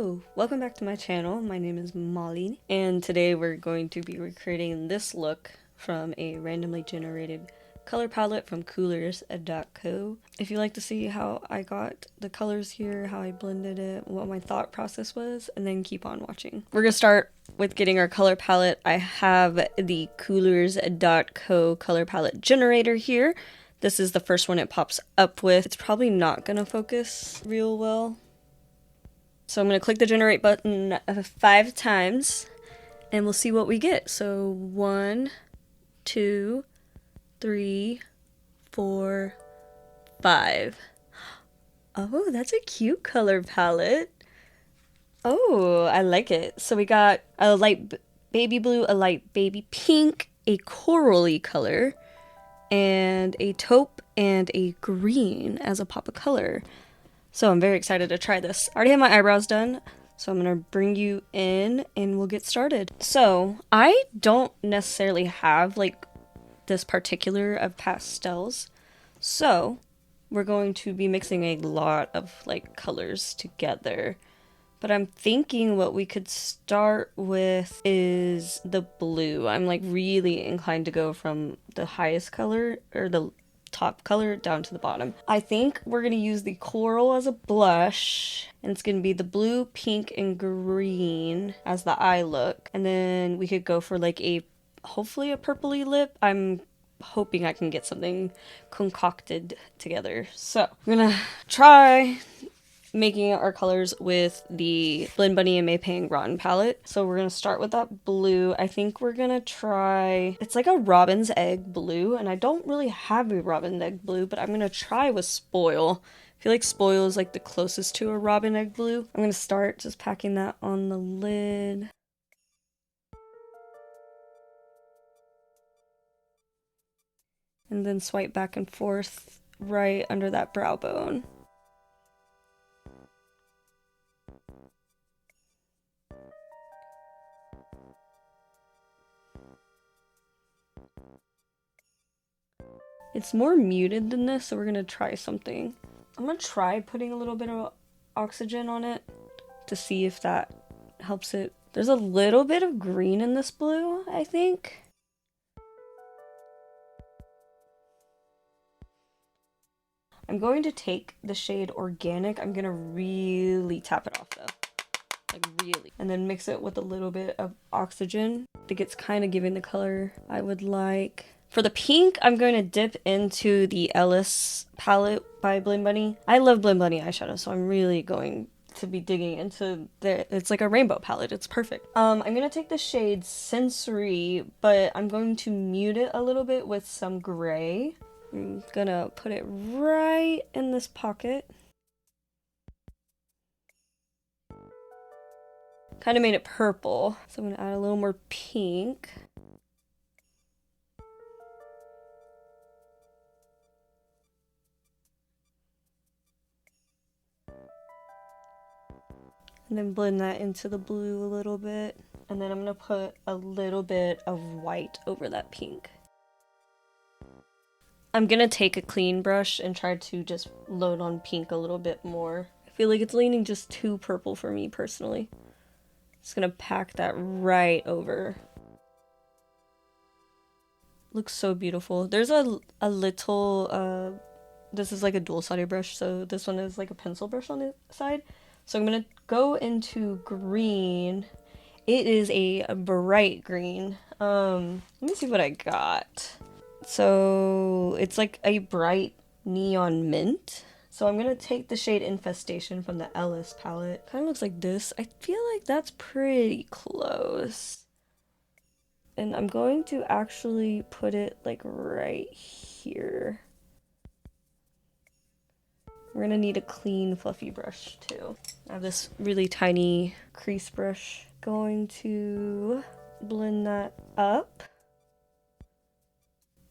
Hello, welcome back to my channel. My name is Molly, and today we're going to be recreating this look from a randomly generated color palette from coolers.co. If you'd like to see how I got the colors here, how I blended it, what my thought process was, and then keep on watching. We're gonna start with getting our color palette. I have the coolers.co color palette generator here. This is the first one it pops up with. It's probably not gonna focus real well. So I'm going to click the generate button 5 times and we'll see what we get. So 1, 2, 3, 4, 5. Oh, that's a cute color palette. Oh, I like it. So we got a light baby blue, a light baby pink, a corally color, and a taupe and a green as a pop of color. So I'm very excited to try this. I already have my eyebrows done, so I'm gonna bring you in and we'll get started. So I don't necessarily have like this particular of pastels, so we're going to be mixing a lot of like colors together. But I'm thinking what we could start with is the blue. I'm like really inclined to go from the highest color, or the top color, down to the bottom. I think we're going to use the coral as a blush, and it's going to be the blue, pink, and green as the eye look. And then we could go for like a, hopefully a purpley lip. I'm hoping I can get something concocted together. So I'm going to try making our colors with the Blendbunny and Maybelline palette. So we're gonna start with that blue. I think we're gonna try, it's like a robin's egg blue, and I don't really have a robin egg blue, but I'm gonna try with Spoil. I feel like Spoil is like the closest to a robin egg blue. I'm gonna start just packing that on the lid. And then swipe back and forth right under that brow bone. It's more muted than this, so we're gonna try something. I'm gonna try putting a little bit of oxygen on it to see if that helps it. There's a little bit of green in this blue, I think. I'm going to take the shade Organic. I'm gonna really tap it off though. Like really. And then mix it with a little bit of oxygen. I think it's kind of giving the color I would like. For the pink, I'm going to dip into the Ellis palette by Blendbunny. I love Blendbunny eyeshadow, so I'm really going to be digging into it's like a rainbow palette. It's perfect. I'm going to take the shade Sensory, but I'm going to mute it a little bit with some gray. I'm gonna put it right in this pocket. Kind of made it purple, so I'm gonna add a little more pink. And then blend that into the blue a little bit. And then I'm gonna put a little bit of white over that pink. I'm gonna take a clean brush and try to just load on pink a little bit more. I feel like it's leaning just too purple for me personally. Just gonna pack that right over. Looks so beautiful. There's a little, this is like a dual-sided brush, so this one is like a pencil brush on the side. So I'm gonna go into green. It is a bright green. Let me see what I got. So it's like a bright neon mint. So I'm gonna take the shade Infestation from the Ellis palette. Kind of looks like this. I feel like that's pretty close. And I'm going to actually put it like right here. We're gonna need a clean fluffy brush too. I have this really tiny crease brush. Going to blend that up.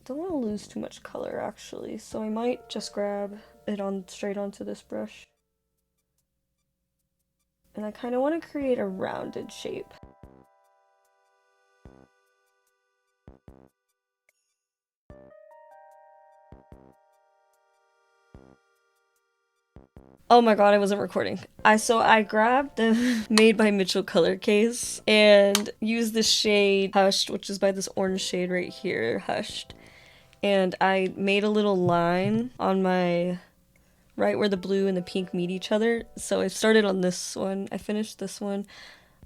Don't want to lose too much color actually, so I might just grab it on straight onto this brush. And I kind of want to create a rounded shape. Oh my god, I wasn't recording. I grabbed the Made by Mitchell color case and used the shade Hushed, which is by this orange shade right here, Hushed. And I made a little line on my right where the blue and the pink meet each other. So I started on this one. I finished this one.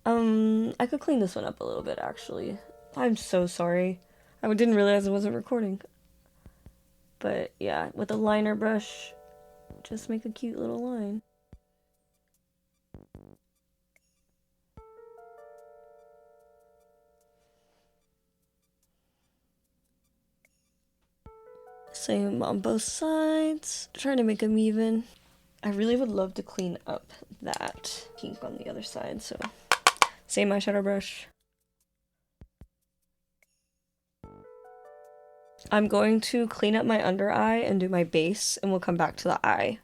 I could clean this one up a little bit actually. I'm so sorry. I didn't realize I wasn't recording. But yeah, with a liner brush, just make a cute little line. Same on both sides. Trying to make them even. I really would love to clean up that pink on the other side, so same eyeshadow brush. I'm going to clean up my under eye and do my base, and we'll come back to the eye.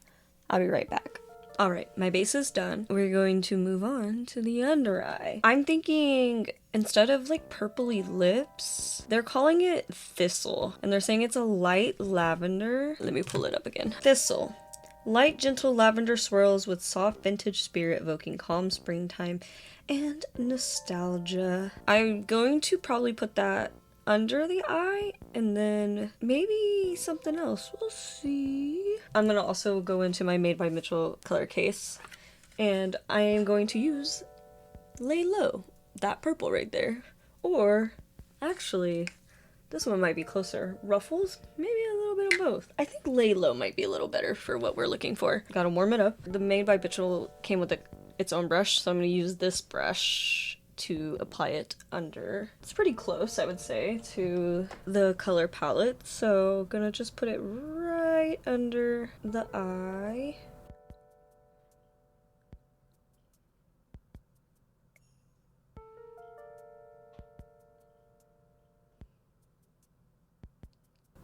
I'll be right back. Alright, my base is done. We're going to move on to the under eye. I'm thinking instead of like purpley lips, they're calling it Thistle, and they're saying it's a light lavender. Let me pull it up again. Thistle. Light, gentle lavender swirls with soft vintage spirit evoking calm springtime and nostalgia. I'm going to probably put that under the eye and then maybe something else. We'll see. I'm gonna also go into my Made by Mitchell color case and I am going to use Lay Low, that purple right there. Or actually, this one might be closer. Ruffles? Maybe a little bit of both. I think Lay Low might be a little better for what we're looking for. Gotta warm it up. The Made by Mitchell came with its own brush, so I'm gonna use this brush to apply it under. It's pretty close, I would say, to the color palette, so gonna just put it right under the eye.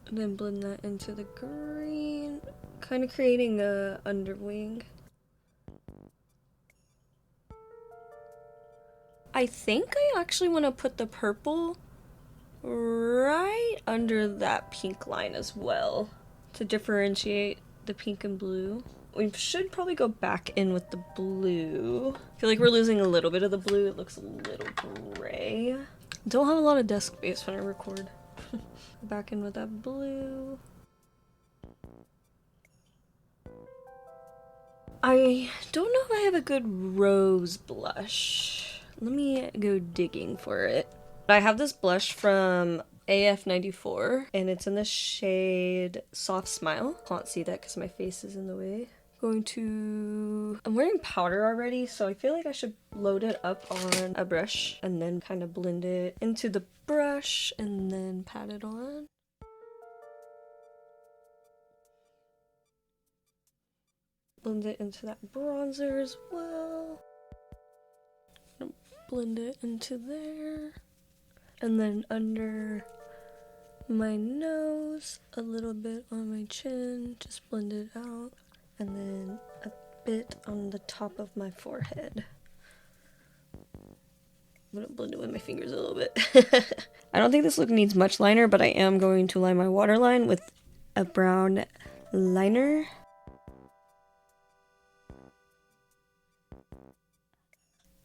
And then blend that into the green, kind of creating a underwing. I think I actually want to put the purple right under that pink line as well to differentiate the pink and blue. We should probably go back in with the blue. I feel like we're losing a little bit of the blue. It looks a little gray. Don't have a lot of desk space when I record. Back in with that blue. I don't know if I have a good rose blush. Let me go digging for it. I have this blush from AF94 and it's in the shade Soft Smile. Can't see that because my face is in the way. I'm wearing powder already, so I feel like I should load it up on a brush and then kind of blend it into the brush and then pat it on. Blend it into that bronzer as well. Blend it into there. And then under my nose, a little bit on my chin, just blend it out. And then a bit on the top of my forehead. I'm gonna blend it with my fingers a little bit. I don't think this look needs much liner, but I am going to line my waterline with a brown liner.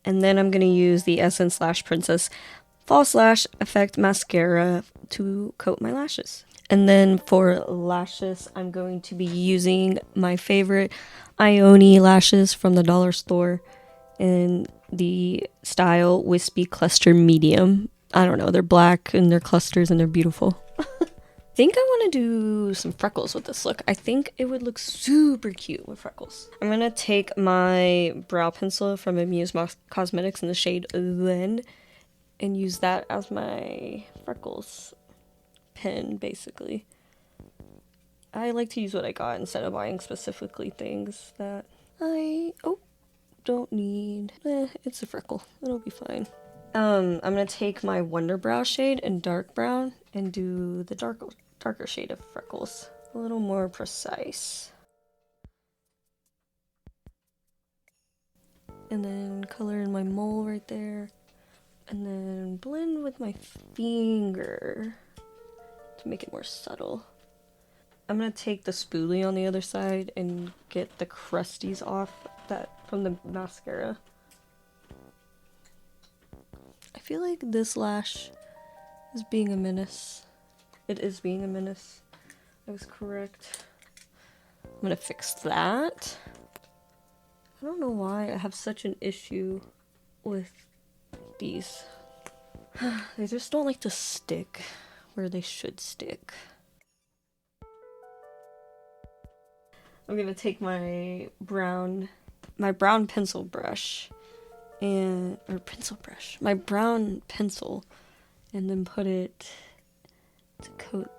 And then I'm going to use the Essence Lash Princess False Lash Effect Mascara to coat my lashes. And then for lashes, I'm going to be using my favorite Ioni lashes from the dollar store in the style Wispy Cluster Medium. I don't know, they're black and they're clusters and they're beautiful. I think I want to do some freckles with this look. I think it would look super cute with freckles. I'm going to take my brow pencil from Amuse Cosmetics in the shade Then and use that as my freckles pen, basically. I like to use what I got instead of buying specifically things that I don't need. It's a freckle. It'll be fine. I'm going to take my Wunderbrow shade in dark brown and do the darker shade of freckles. A little more precise. And then color in my mole right there. And then blend with my finger to make it more subtle. I'm gonna take the spoolie on the other side and get the crusties off that from the mascara. I feel like this lash is being a menace. It is being a menace. I was correct. I'm gonna fix that. I don't know why I have such an issue with these. They just don't like to stick where they should stick. I'm gonna take my brown pencil brush my brown pencil, and then put it to coat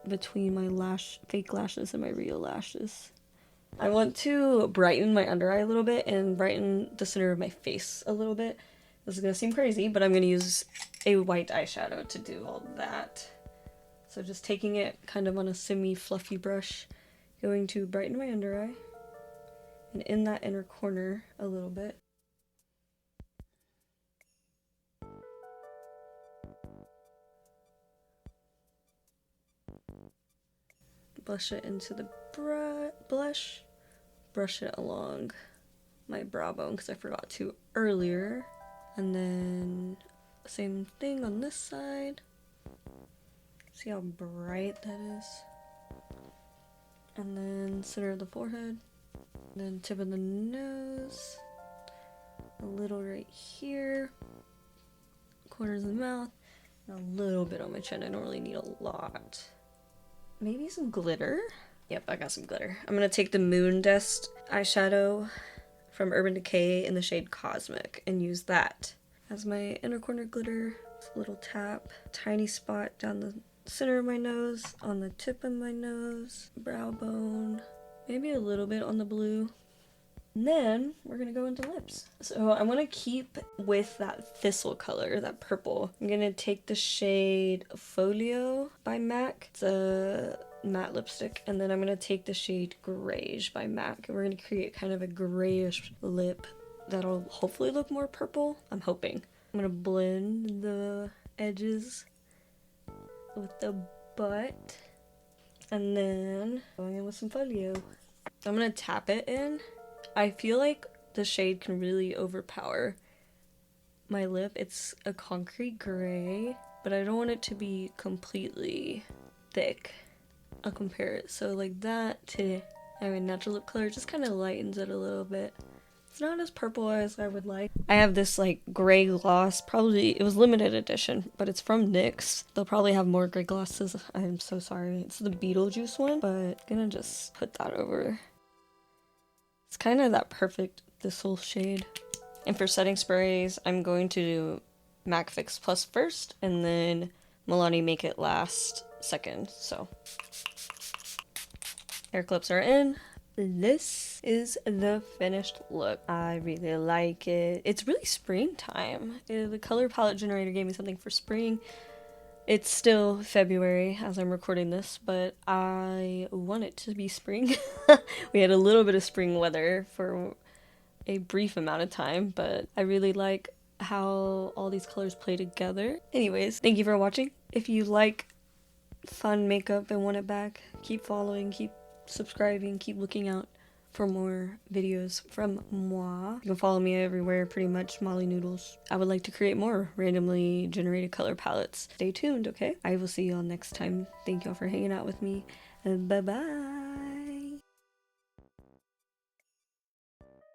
between my fake lashes and my real lashes. I want to brighten my under eye a little bit and brighten the center of my face a little bit. This is gonna seem crazy, but I'm gonna use a white eyeshadow to do all that. So just taking it kind of on a semi-fluffy brush, going to brighten my under eye and in that inner corner a little bit. Blush it into the blush. Brush it along my brow bone because I forgot to earlier. And then same thing on this side. See how bright that is? And then center of the forehead. And then tip of the nose. A little right here. Corners of the mouth. And a little bit on my chin. I don't really need a lot. Maybe some glitter? Yep, I got some glitter. I'm gonna take the Moondust eyeshadow from Urban Decay in the shade Cosmic and use that as my inner corner glitter. Just a little tap, tiny spot down the center of my nose, on the tip of my nose, brow bone, maybe a little bit on the blue. And then we're gonna go into lips. So I want to keep with that thistle color, that purple. I'm gonna take the shade Folio by MAC. It's a matte lipstick. And then I'm gonna take the shade Greige by MAC. And we're gonna create kind of a grayish lip that'll hopefully look more purple. I'm hoping. I'm gonna blend the edges with the butt. And then going in with some Folio. I'm gonna tap it in. I feel like the shade can really overpower my lip. It's a concrete gray, but I don't want it to be completely thick. I'll compare it. So like that to my natural lip color just kind of lightens it a little bit. It's not as purple as I would like. I have this like gray gloss. Probably, it was limited edition, but it's from NYX. They'll probably have more gray glosses. I'm so sorry. It's the Beetlejuice one, but I'm gonna just put that over. It's kind of that perfect thistle shade. And for setting sprays, I'm going to do MAC Fix Plus first, and then Milani Make It Last second. So, hair clips are in. This is the finished look. I really like it. It's really springtime. The color palette generator gave me something for spring. It's still February as I'm recording this, but I want it to be spring. We had a little bit of spring weather for a brief amount of time, but I really like how all these colors play together. Anyways, thank you for watching. If you like fun makeup and want it back, keep following, keep subscribing, keep looking out for more videos from moi. You can follow me everywhere, pretty much, Molly Noodles. I would like to create more randomly generated color palettes. Stay tuned, okay? I will see you all next time. Thank y'all for hanging out with me, and bye-bye.